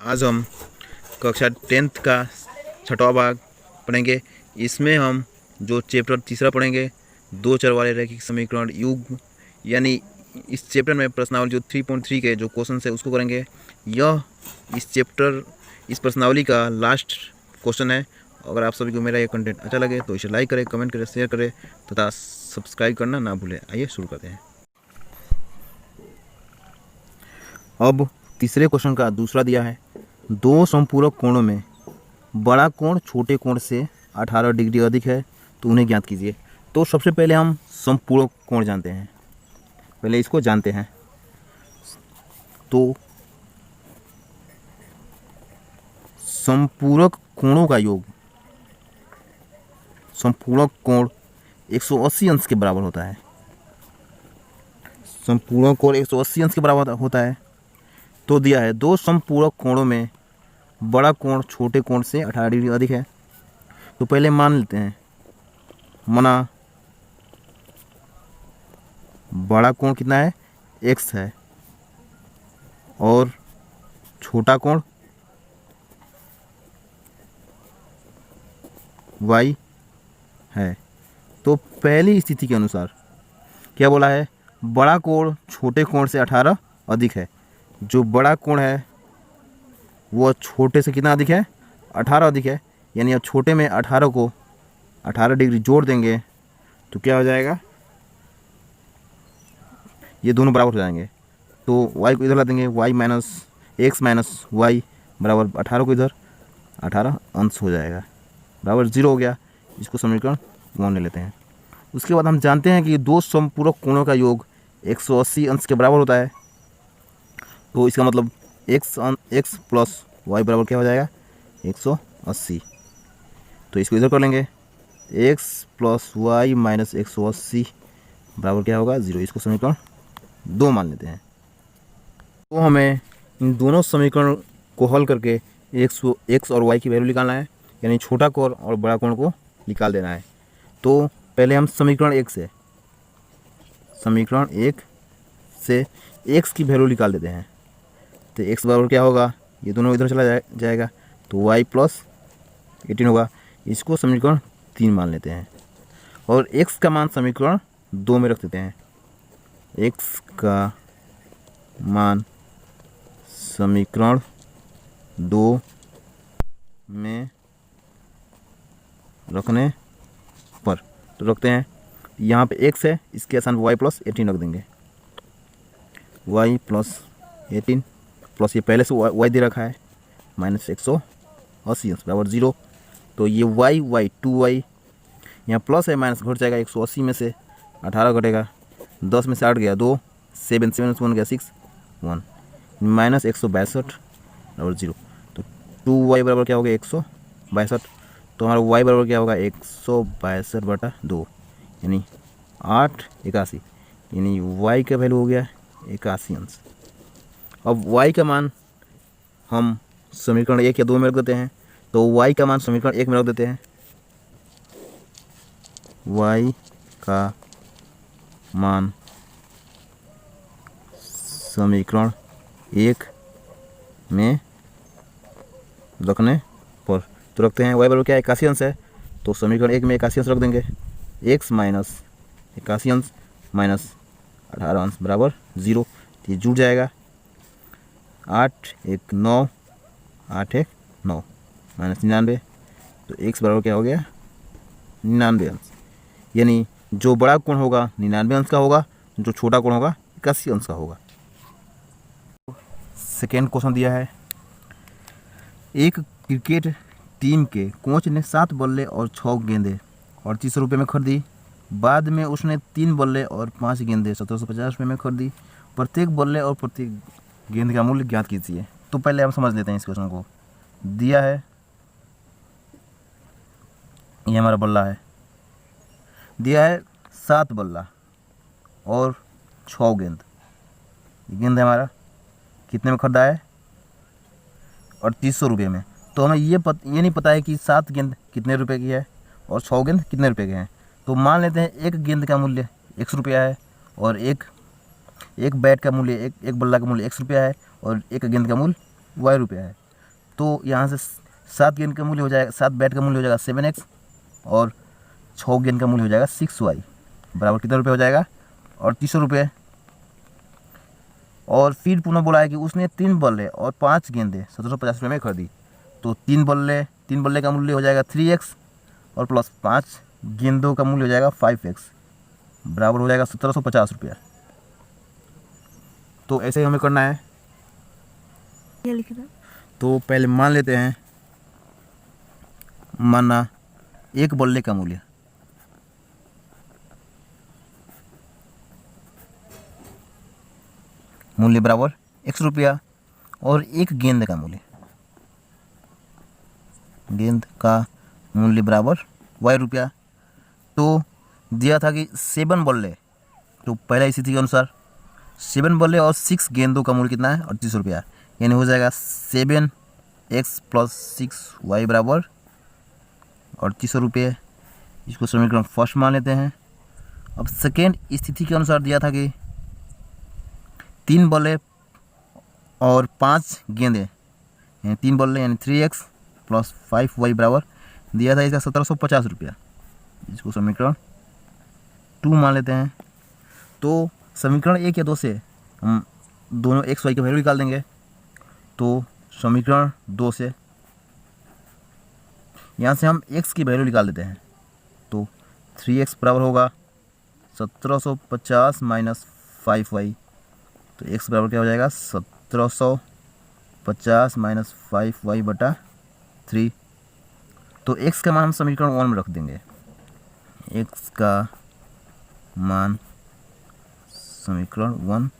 आज हम कक्षा 10th का छठवां भाग पढ़ेंगे। इसमें हम जो चैप्टर तीसरा पढ़ेंगे, दो चर वाले रैखिक समीकरण युग्म, यानी इस चैप्टर में प्रश्नावली जो 3.3 के जो क्वेश्चन है उसको करेंगे। यह इस प्रश्नावली का लास्ट क्वेश्चन है। अगर आप सभी को मेरा ये कंटेंट अच्छा लगे तो इसे लाइक करें, कमेंट करें, शेयर करें तथा सब्सक्राइब करना ना भूलें। आइए शुरू करते हैं। अब तीसरे क्वेश्चन का दूसरा दिया है, दो समपूरक कोणों में बड़ा कोण छोटे कोण से 18 डिग्री अधिक है तो उन्हें ज्ञात कीजिए। तो सबसे पहले हम समपूरक कोण जानते हैं, पहले इसको जानते हैं। तो समपूरक कोणों का योग, समपूरक कोण 180 अंश के बराबर होता है। समपूरक कोण 180 अंश के बराबर होता है। तो दिया है दो समपूरक कोणों में बड़ा कोण छोटे कोण से 18 डिग्री अधिक है। तो पहले मान लेते हैं, माना बड़ा कोण कितना है, x है, और छोटा कोण y है। तो पहली स्थिति के अनुसार क्या बोला है, बड़ा कोण छोटे कोण से 18 अधिक है। जो बड़ा कोण है वो छोटे से कितना अधिक है, 18 अधिक है। यानी अब छोटे में 18 को 18 डिग्री जोड़ देंगे तो क्या हो जाएगा, ये दोनों बराबर हो जाएंगे। तो y को इधर ला देंगे, y minus X minus Y बराबर 18 को इधर 18 अंश हो जाएगा, बराबर 0 हो गया। इसको समीकरण 1 ले लेते हैं। उसके बाद हम जानते हैं कि दो समपूरक कोणों का योग 180 अंश के बराबर होता है। तो इसका मतलब x प्लस वाई बराबर क्या हो जाएगा, 180। तो इसको इधर कर लेंगे, x प्लस वाई माइनस 180 बराबर क्या होगा, 0। इसको समीकरण 2 मान लेते हैं। तो हमें इन दोनों समीकरण को हल करके x और y की वैल्यू निकालना है, यानी छोटा कोण और बड़ा कोण को निकाल देना है। तो पहले हम समीकरण 1 से x की वैल्यू निकाल देते हैं। तो x बराबर क्या होगा, ये दोनों इधर चला जाएगा, तो y प्लस 18 होगा। इसको समीकरण 3 मान लेते हैं और x का मान समीकरण 2 में रख देते हैं। x का मान समीकरण 2 में रखने पर तो रखते हैं, यहाँ पे x है, इसके स्थान y प्लस 18 रख देंगे। y प्लस 18 प्लस ये पहले से y दे रखा है माइनस 180 अंश बराबर 0। तो ये y 2y यहाँ प्लस है, माइनस घट जाएगा, 180 में से 18 घटेगा, 10 में से 8 गया 2, 7 1 गया 6 1 माइनस 162 बराबर 0। तो 2y बराबर क्या हो गया, 162। तो हमारा y बराबर क्या होगा, 162/2 यानी 881, यानी y का वैल्यू हो गया 81 अंश। अब y का मान हम समीकरण 1 या 2 में रख देते हैं। तो y का मान समीकरण 1 में रख देते हैं। y का मान समीकरण 1 में रखने पर तो रखते हैं, y बराबर क्या है, 81 अंश है। तो समीकरण 1 में 81 अंश रख देंगे, x माइनस 81 अंश माइनस 18 अंश बराबर 0। ये जुड़ जाएगा, 8 1 9 8 1 9 माइनस 99। तो x बराबर क्या हो गया, 99 अंश। यानी जो बड़ा कोण होगा 99 अंश का होगा, जो छोटा कोण होगा 81 अंश का होगा। सेकेंड क्वेश्चन दिया है, एक क्रिकेट टीम के कोच ने 7 बल्ले और 6 गेंदें 3800 रुपये में खरीदी। बाद में उसने 3 बल्ले और 5 गेंदें 1750 रुपये में खरीदी। प्रत्येक बल्ले और प्रत्येक गेंद का मूल्य ज्ञात कीजिए। तो पहले हम समझ लेते हैं इस क्वेश्चन को। दिया है, ये हमारा बल्ला है, दिया है 7 बल्ला और 6 गेंद। गेंद है हमारा कितने में खरीदा है, 3800 रुपये में। तो हमें ये नहीं पता है कि 7 गेंद कितने रुपए की है और 6 गेंद कितने रुपए के हैं। तो मान लेते हैं एक गेंद का मूल्य 100 रुपया है और एक बैट का मूल्य, एक बल्ला का मूल्य 100 रुपया है और एक गेंद का मूल्य y रुपया है। तो यहाँ से 7 गेंद का मूल्य हो जाएगा, 7 बैट का मूल्य हो जाएगा 7x और 6 गेंद का मूल्य हो जाएगा 6y बराबर कितने रुपये हो जाएगा 3800 रुपये। और फिर पुनः बोला है कि उसने 3 बल्ले और 5 गेंदें 1750 रुपये में खरीदी। तो 3 बल्ले का मूल्य हो जाएगा 3x और प्लस 5 गेंदों का मूल्य हो जाएगा 5x बराबर हो जाएगा 1750 रुपया। तो ऐसे ही हमें करना है। क्या लिख रहा है? तो पहले मान लेते हैं, माना 1 बल्ले का मूल्य बराबर x रुपया और 1 गेंद का मूल्य बराबर y रुपया। तो दिया था कि 7 बल्ले, तो पहला स्थिति के अनुसार 7 बल्ले और 6 गेंदों का मूल्य कितना है 3800 रुपया, यानी हो जाएगा 7x प्लस 6y बराबर 3800 रुपये। इसको समीकरण फर्स्ट मान लेते हैं। अब सेकेंड स्थिति के अनुसार दिया था कि 3 बल्ले और 5 गेंदे यानी 3 बल्ले यानी 3x प्लस 5y बराबर दिया था इसका 1750 रुपया। इसको समीकरण 2 मान लेते हैं। तो समीकरण 1 या 2 से हम दोनों x y की वैल्यू निकाल देंगे। तो समीकरण 2 से यहाँ से हम x की वैल्यू निकाल देते हैं। तो 3x बराबर होगा 1750 माइनस 5y। तो x बराबर क्या हो जाएगा 1750 माइनस 5y बटा 3। तो x का मान हम समीकरण 1 में रख देंगे। x का मान समीकरण 1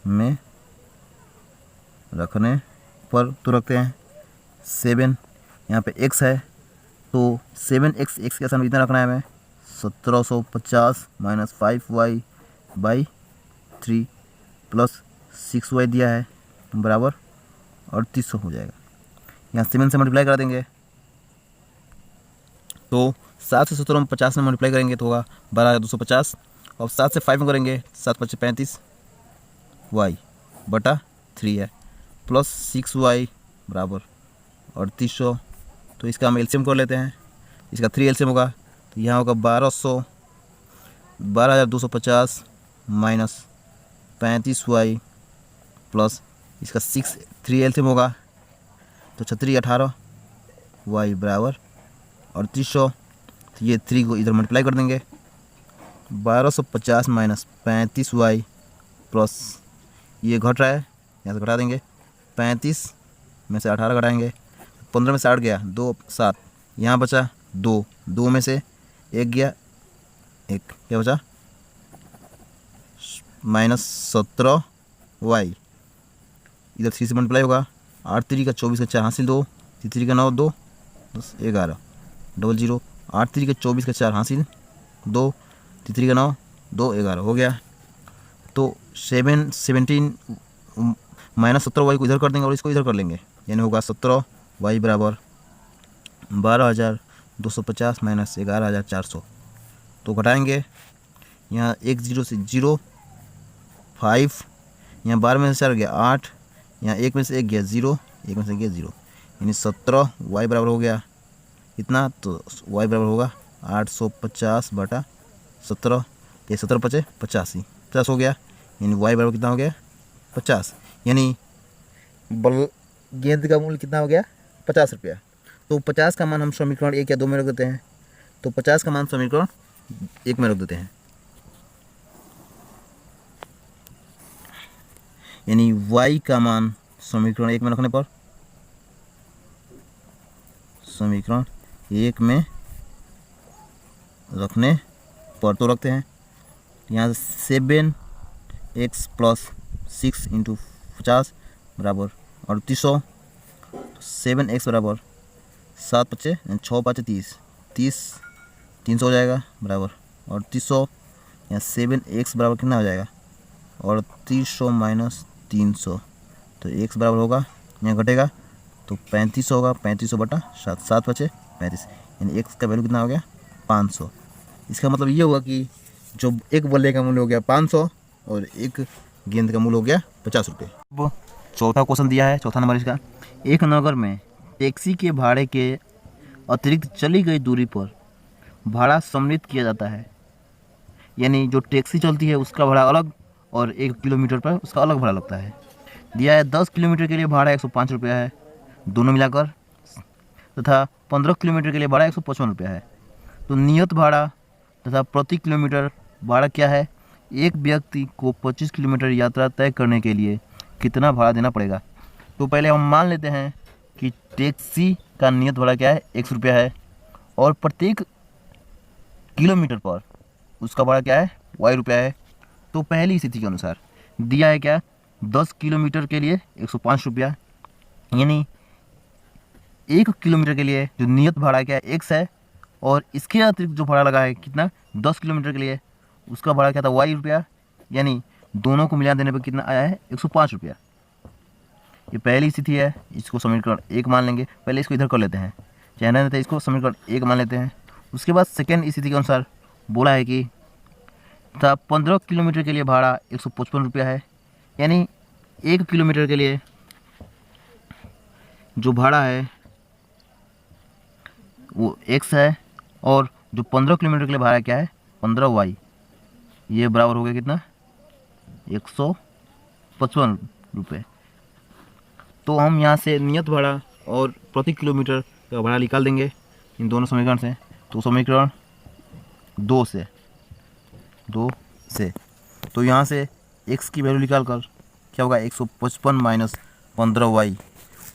में रखने पर तो रखते हैं 7, यहाँ पे x है तो 7x, x के सामने कितना रखना है हमें 1750 minus 5y by 3 plus 6y दिया है बराबर 3800 हो जाएगा। यहाँ 7 से मल्टीप्लाई करा देंगे तो 7 से 1750 में मल्टीप्लाई करेंगे तो होगा 12250 और 7 से 5 में करेंगे 7 × 5 = 35 y बटा 3 है प्लस 6y बराबर 3800। तो इसका हम एलसीएम कर लेते हैं। इसका 3 एलसीएम होगा तो यहाँ होगा 12250 माइनस 35y प्लस इसका 3 एलसीएम होगा तो 36 18 y बराबर 3800। तो ये 3 को इधर मल्टीप्लाई कर देंगे 1250 माइनस 35y प्लस ये घट रहा है यहाँ से घटा देंगे 35 में से 18 घटाएंगे 15 में से 8 गया 2 7 यहाँ बचा 2 में से 1 गया 1 क्या बचा माइनस 17y इधर 3 से मल्टीप्लाई होगा 8 3 का 24 का 4 हासिल 2 3 का 9 2 10 11 00 8 3 का 24 का 4 हासिल 2 3 का 9 2 11 हो गया। तो 17 माइनस 17y को इधर कर देंगे और इसको इधर कर लेंगे यानी होगा 17y बराबर 12250 माइनस 11400। तो घटाएंगे यहाँ 1 0 से 0 5 यहाँ 12 में से 4 गया 8 यहाँ 1 में से 1 गया 0 1 में से गया 0 यानी 17y बराबर हो गया इतना। तो y बराबर होगा 850 बटा 17 ये 17 × 5 = 50 हो गया यानी y बराबर कितना हो गया 50 यानी गेंद का मूल्य कितना हो गया 50 रुपया। तो 50 का मान हम समीकरण 1 या 2 में रख देते हैं। तो 50 का मान समीकरण 1 में रख देते हैं यानी y का मान समीकरण 1 में रखने पर तो रखते हैं यहाँ से 7x प्लस 6 × 50 बराबर 3800। 7x बराबर 7 × 5 = 6 5 = 30 300 हो जाएगा बराबर 3800। यहाँ 7x बराबर कितना हो जाएगा 3800 माइनस 300 तो x बराबर होगा यहाँ घटेगा तो 3500 होगा 3500 बटा 7 7 × 5 = 35 यानी x का वैल्यू कितना हो गया 500। इसका मतलब ये हुआ कि जो एक बल्ले का मूल्य हो गया 500 और एक गेंद का मूल्य हो गया 50 रुपये। अब चौथा क्वेश्चन दिया है, चौथा नंबर इसका एक नगर में टैक्सी के भाड़े के अतिरिक्त चली गई दूरी पर भाड़ा सम्मिलित किया जाता है। यानी जो टैक्सी चलती है उसका भाड़ा अलग और 1 किलोमीटर पर उसका अलग भाड़ा लगता है। दिया है 10 किलोमीटर के लिए भाड़ा 105 रुपया है दोनों मिलाकर, तथा 15 किलोमीटर के लिए भाड़ा 155 रुपया है। तो नियत भाड़ा तथा प्रति किलोमीटर भाड़ा क्या है? एक व्यक्ति को 25 किलोमीटर यात्रा तय करने के लिए कितना भाड़ा देना पड़ेगा? तो पहले हम मान लेते हैं कि टैक्सी का नियत भाड़ा क्या है, 100 रुपया है, और प्रत्येक किलोमीटर पर उसका भाड़ा क्या है, y रुपया है। तो पहली स्थिति के अनुसार दिया है क्या, 10 किलोमीटर के लिए 105 रुपया, यानी 1 किलोमीटर के लिए जो नियत भाड़ा क्या है, x है, और इसके अतिरिक्त जो भाड़ा लगा है कितना, 10 किलोमीटर के लिए उसका भाड़ा क्या था, y रुपया, यानी दोनों को मिला देने पर कितना आया है, 105 रुपया। ये पहली स्थिति है, इसको समीकरण 1 मान लेंगे। पहले इसको इधर कर लेते हैं, चाहे रहते हैं, इसको समीकरण 1 मान लेते हैं। उसके बाद सेकेंड स्थिति के अनुसार बोला है कि 15 किलोमीटर के लिए भाड़ा 155 रुपया है, यानी 1 किलोमीटर के लिए जो भाड़ा है वो x है, और जो 15 किलोमीटर के लिए भाड़ा क्या है, 15y। ये बराबर हो गया कितना, 155 रुपये। तो हम यहाँ से नियत भाड़ा और प्रति किलोमीटर का भाड़ा निकाल देंगे इन दोनों समीकरण से। तो समीकरण 2 से तो यहाँ से x की वैल्यू निकाल कर क्या होगा, 155 माइनस 15y।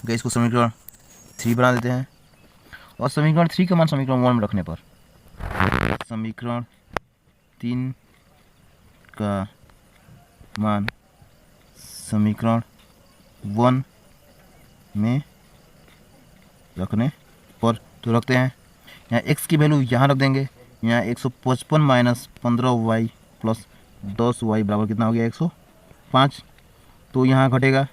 इसको समीकरण 3 बना देते हैं, और समीकरण 3 का मान समीकरण 1 में रखने पर समीकरण 3 का मान समीकरण 1 में रखने पर तो रखते हैं। यहाँ x की वैल्यू यहाँ रख देंगे, यहाँ 155 माइनस 15y प्लस 10y बराबर कितना हो गया, 105। तो यहाँ घटेगा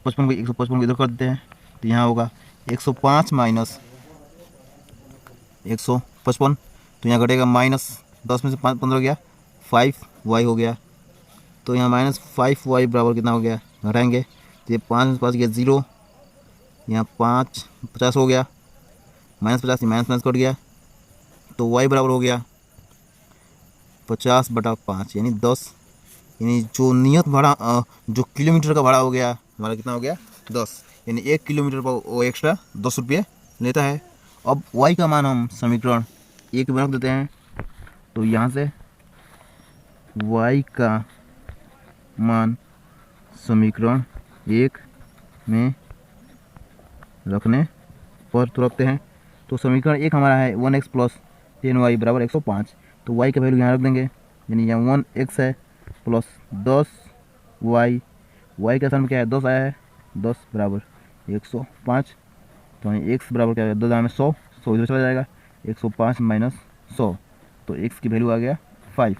155 को इधर कर देते हैं, तो यहाँ होगा 105 माइनस 155, तो यहाँ घटेगा माइनस 10 में से 15 गया, 5y हो गया। तो यहाँ माइनस 5y बराबर कितना हो गया, घटाएंगे तो ये 5 में 5 गया 0, यहाँ 5 50 हो गया, माइनस 50 माइनस कट गया, तो y बराबर हो गया 50/5 यानी 10। यानी जो नियत भाड़ा जो किलोमीटर का भाड़ा हो गया हमारा कितना हो गया, 10, यानी 1 किलोमीटर पर वो एक्स्ट्रा 10 रुपये लेता है। अब y का मान हम समीकरण 1 में रख देते हैं, तो यहाँ से y का मान समीकरण 1 में रखने पर तो रखते हैं। तो समीकरण 1 हमारा है 1x प्लस 10y बराबर 105। तो y का वैल्यू यहाँ रख देंगे, यानी यहाँ 1x है प्लस 10y, y का स्थान में क्या है, 10 आया है, 10 बराबर 105। तो x बराबर क्या है, 2 में 100 इधर चला जाएगा, 105 माइनस 100, तो x की वैल्यू आ गया 5।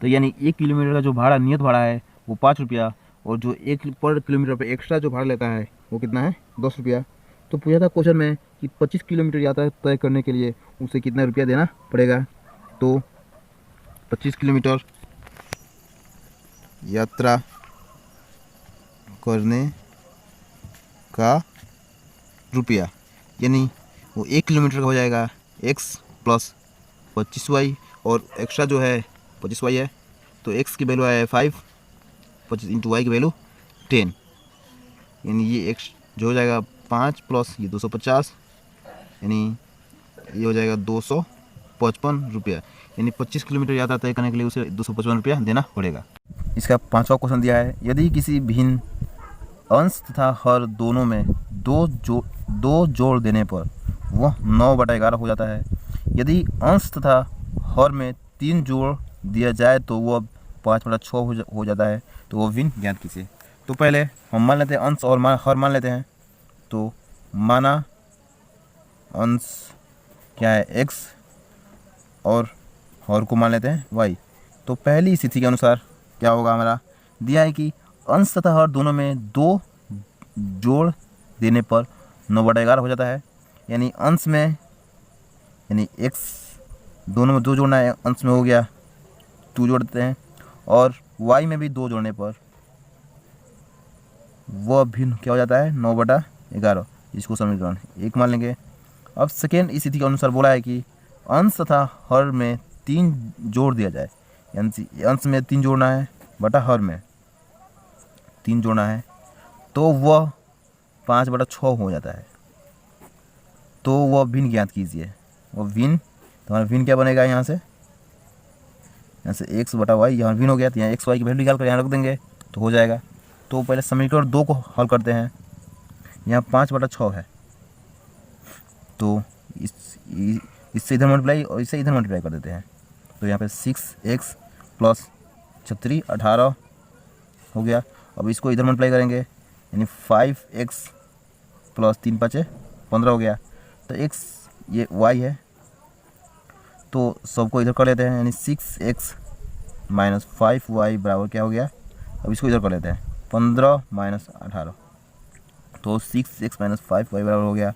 तो यानी 1 किलोमीटर का जो भाड़ा नियत भाड़ा है वो 5 रुपया, और जो 1 पर किलोमीटर पर एक्स्ट्रा जो भाड़ा लेता है वो कितना है, 10 रुपया। तो पूछा था क्वेश्चन में कि 25 किलोमीटर यात्रा तय करने के लिए उसे कितना रुपया देना पड़ेगा। तो 25 किलोमीटर यात्रा करने का रुपया, यानी वो 1 किलोमीटर का हो जाएगा x प्लस 25y, और एक्स्ट्रा जो है 25y है, तो x की वैल्यू है 5, 25 इंटू y की वैल्यू 10, यानी ये x जो हो जाएगा 5 प्लस ये 250, यानी ये हो जाएगा 255 रुपया। यानी 25 किलोमीटर यात्रा तय करने के लिए उसे 255 रुपया देना पड़ेगा। इसका 5वां क्वेश्चन दिया है, यदि किसी भिन्न अंश तथा हर दोनों में दो जोड़ देने पर वह 9/11 हो जाता है। यदि अंश तथा हर में 3 जोड़ दिया जाए तो वह 5/6 हो जाता है। तो वह भिन्न ज्ञात कीजिए। तो पहले हम मान लेते हैं अंश और हर मान लेते हैं। तो माना अंश क्या है, x, और हर को मान लेते हैं y। तो पहली स्थिति के अनुसार क्या होगा, हमारा दिया है कि अंश तथा हर दोनों में 2 जोड़ देने पर 9/11 हो जाता है। यानी अंश में, यानी x दोनों में 2 जोड़ना है, अंश में हो गया 2 जोड़ देते हैं, और y में भी 2 जोड़ने पर वह भिन्न क्या हो जाता है 9/11। इसको समीकरण 1 मान लेंगे। अब सेकेंड इस स्थिति के अनुसार बोला है कि अंश तथा हर में 3 जोड़ दिया जाए, यानी अंश में 3 जोड़ना है बटा हर में 3 जोड़ना है, तो वह 5/6 हो जाता है। तो वह भिन्न ज्ञात कीजिए। वह भिन्न, तो हमारा भिन्न क्या बनेगा, यहाँ से x बटा वाई, यहाँ भिन्न हो गया, तो यहाँ एक्स वाई की वैल्यू निकाल कर यहाँ रख देंगे तो हो जाएगा। तो पहले समीकरण 2 को हल करते हैं। यहाँ 5/6 है, तो इससे इधर मल्टीप्लाई और इससे इधर मल्टीप्लाई कर देते हैं। तो यहाँ पे 6x प्लस 36 18 हो गया। अब इसको इधर मल्टीप्लाई करेंगे, यानी 5x प्लस 3 5 15 हो गया। तो x ये y है, तो सबको इधर कर लेते हैं, यानी 6x माइनस 5y बराबर क्या हो गया। अब इसको इधर कर लेते हैं, 15 माइनस 18, तो 6x माइनस 5y बराबर हो गया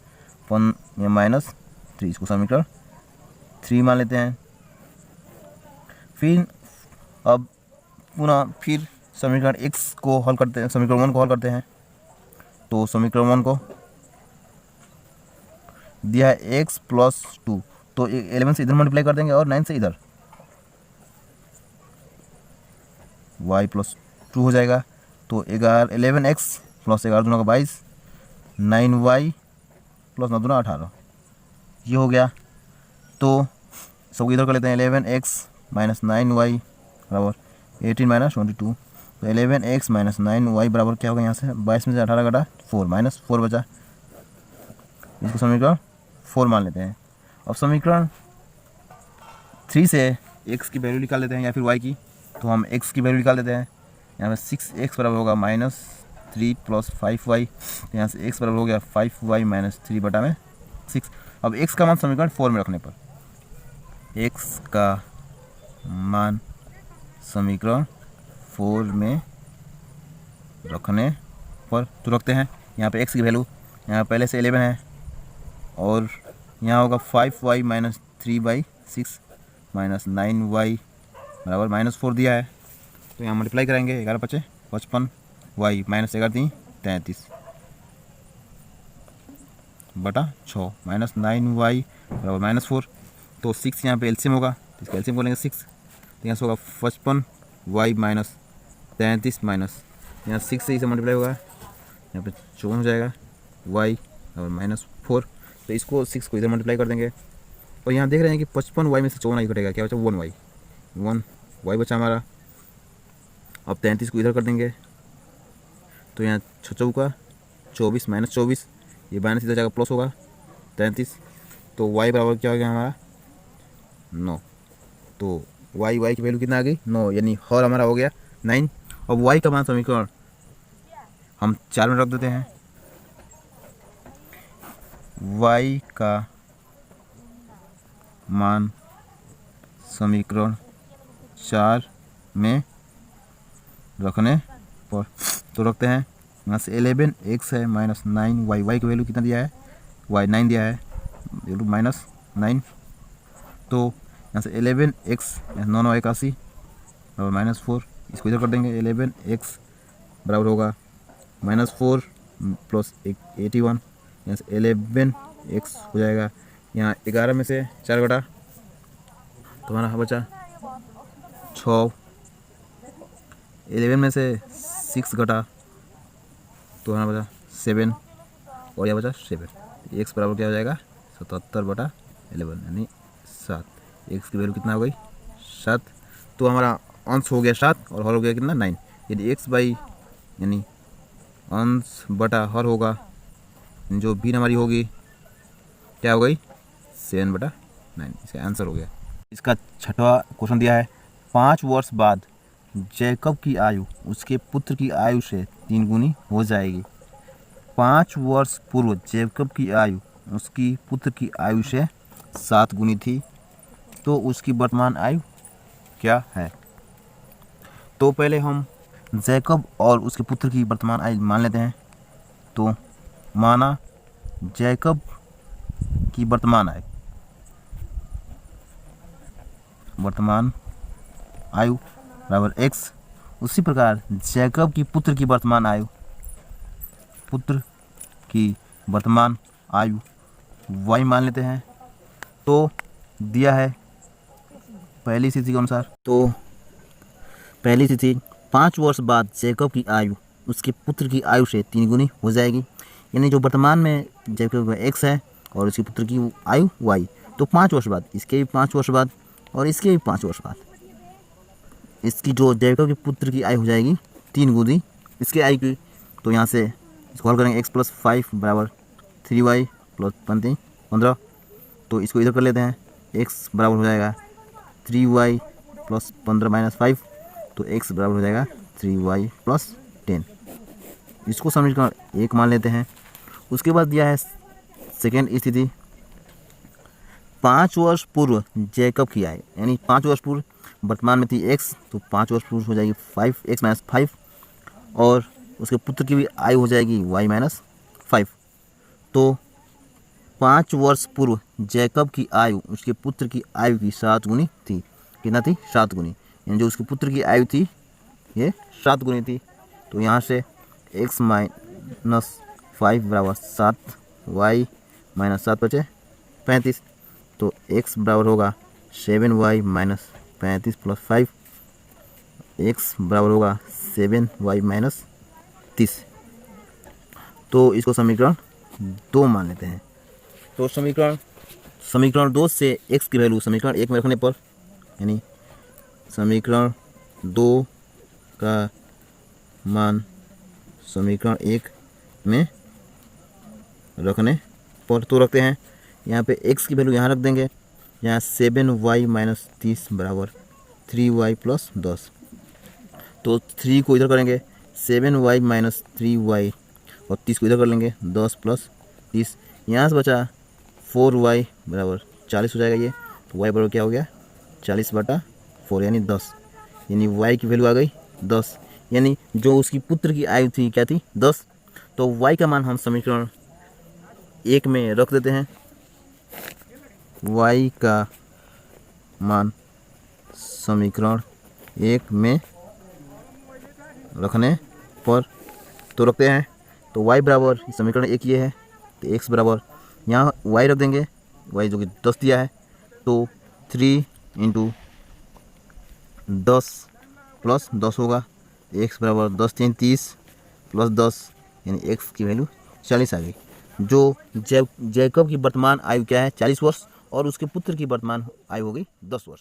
-3। इसको समीकरण 3 मान लेते हैं। फिर अब पुनः फिर समीकरण x को हल करते हैं, समीकरण 1 को हल करते हैं। तो समीकरण 1 को दिया है x प्लस 2, तो 11 से इधर मल्टीप्लाई कर देंगे और 9 से इधर, y प्लस 2 हो जाएगा। तो 11x प्लस 11 दूना का 22, 9y प्लस 9 दूना 18, ये हो गया। तो सबको इधर कर लेते हैं, 11x माइनस 9y बराबर 18 माइनस 22। तो 11x माइनस 9y बराबर क्या होगा, यहाँ से 22 में से 18 घटा 4, -4 बचा। इसको समीकरण 4 मान लेते हैं। अब समीकरण 3 से x की वैल्यू निकाल लेते हैं या फिर y की। तो हम x की वैल्यू निकाल देते हैं। यहाँ पे 6x बराबर होगा -3 प्लस 5y, तो यहाँ से x बराबर हो गया 5y माइनस 3 बटा में 6। अब x का मान समीकरण 4 में रखने पर, x का मान समीकरण 4 में रखने पर तो रखते हैं। यहाँ पे x की वैल्यू यहाँ पहले से 11 है, और यहाँ होगा 5y माइनस 3/6 माइनस 9y बराबर -4 दिया है। तो यहाँ मल्टीप्लाई करेंगे, 11 5 55, y माइनस 11 33 बटा 6 माइनस 9y बराबर -4। तो 6 यहाँ पे एलसीएम होगा, तो इसका एलसीएम बोलेंगे 6, तो यहाँ से होगा 55 y माइनस 33 माइनस यहाँ 6 से इसे मल्टीप्लाई होगा, यहाँ पे 54 हो जाएगा, y और -4। तो इसको 6 को इधर मल्टीप्लाई कर देंगे, और यहाँ देख रहे हैं कि 55y में से 54 घटेगा, क्या बचा 1y बचा हमारा। अब 33 को इधर कर देंगे, तो यहाँ 6 चौका 24 -24, ये माइनस इधर जाएगा प्लस होगा 33। तो y बराबर क्या हो गया हमारा 9। तो y की वैल्यू कितना आ गई 9, यानी हर हमारा हो गया 9। अब y का मान समीकरण हम 4 में रख देते हैं। y का मान समीकरण 4 में रखने पर तो रखते हैं। यहाँ से 11x है माइनस 9y, y की वैल्यू कितना दिया है, y 9 दिया है, वैल्यू -9। तो यहाँ से 11x 9 81 और -4, इसको इधर कर देंगे, 11x बराबर होगा -4 प्लस 81, यहाँ से 11x हो जाएगा। यहाँ 11 में से 4 घटा तो हमारा बचा 6, 11 में से 6 घटा तो हमारा बचा 7, और यह बचा 7। x बराबर क्या हो जाएगा 77/11, यानी 7। x की वैल्यू कितना हो गई 7। तो हमारा अंश हो गया 7 और हर हो गया कितना 9, यदि x बाई यानी अंश बटा हर होगा, जो भी हमारी होगी क्या हो गई 7/9, इसका आंसर हो गया। इसका 6वां क्वेश्चन दिया है, 5 वर्ष बाद जैकब की आयु उसके पुत्र की आयु से 3 गुनी हो जाएगी। 5 वर्ष पूर्व जैकब की आयु उसकी पुत्र की आयु से 7 गुनी थी, तो उसकी वर्तमान आयु क्या है। तो पहले हम जैकब और उसके पुत्र की वर्तमान आयु मान लेते हैं। तो माना जैकब की वर्तमान आयु बराबर x, उसी प्रकार जैकब की पुत्र की वर्तमान आयु पुत्र की वर्तमान आयु y मान लेते हैं। तो दिया है पहली स्थिति के अनुसार, तो पहली स्थिति 5 वर्ष बाद जैकब की आयु उसके पुत्र की आयु से 3 गुनी हो जाएगी। यानी जो वर्तमान में जैकब का x है और उसके पुत्र की आयु y, तो 5 वर्ष बाद इसके भी 5 वर्ष बाद और इसके भी 5 वर्ष बाद इसकी जो जैकब के पुत्र की आयु हो जाएगी 3 गुनी इसके आयु की। तो यहाँ से इसको हल करेंगे, x + 5 बराबर 3y + 15। तो इसको इधर कर लेते हैं, x बराबर हो जाएगा 3y + 15 - 5, तो x बराबर हो जाएगा 3y + 10। इसको समीकरण 1 मान लेते हैं। उसके बाद दिया है सेकेंड स्थिति, 5 वर्ष पूर्व जैकब की आयु, यानी 5 वर्ष पूर्व वर्तमान में थी x, तो 5 वर्ष पूर्व हो जाएगी 5x - 5 और उसके पुत्र की भी आयु हो जाएगी y - 5। तो 5 वर्ष पूर्व जैकब की आयु उसके पुत्र की आयु की 7 गुनी थी। कितना थी? 7 गुनी। यानी जो उसके पुत्र की आयु थी ये 7 गुनी थी। तो यहाँ से x - 5 बराबर 7, y - 7 बचे 35। तो x बराबर होगा 7y - 35 + 5, x बराबर होगा 7y - 30। तो इसको समीकरण 2 मान लेते हैं। तो समीकरण 2 से x की वैल्यू समीकरण 1 में रखने पर, यानी समीकरण 2 का मान समीकरण 1 में रखने पर, तो रखते हैं यहाँ पे x की वैल्यू यहाँ रख देंगे। यहाँ 7y - 30 बराबर 3y + 10। तो 3 को इधर करेंगे, 7y - 3y और 30 को इधर कर लेंगे, 10 + 30। यहाँ से बचा 4y बराबर 40 हो जाएगा ये। तो y बराबर क्या हो गया? 40/4 यानी 10। यानी y की वैल्यू आ गई 10। यानी जो उसकी पुत्र की आयु थी क्या थी? 10। तो y का मान हम समीकरण 1 में रख देते हैं। y का मान समीकरण 1 में रखने पर, तो रखते हैं। तो y बराबर समीकरण 1 ये है, तो x बराबर यहाँ y रख देंगे, y जो कि 10 दिया है, तो 3 × 10 + 10 होगा। x बराबर 10 × 3 = 30 + 10, यानी x की वैल्यू 40 आ गई। जो जैकब की वर्तमान आयु क्या है? 40 वर्ष और उसके पुत्र की वर्तमान आयु हो गई 10 वर्ष।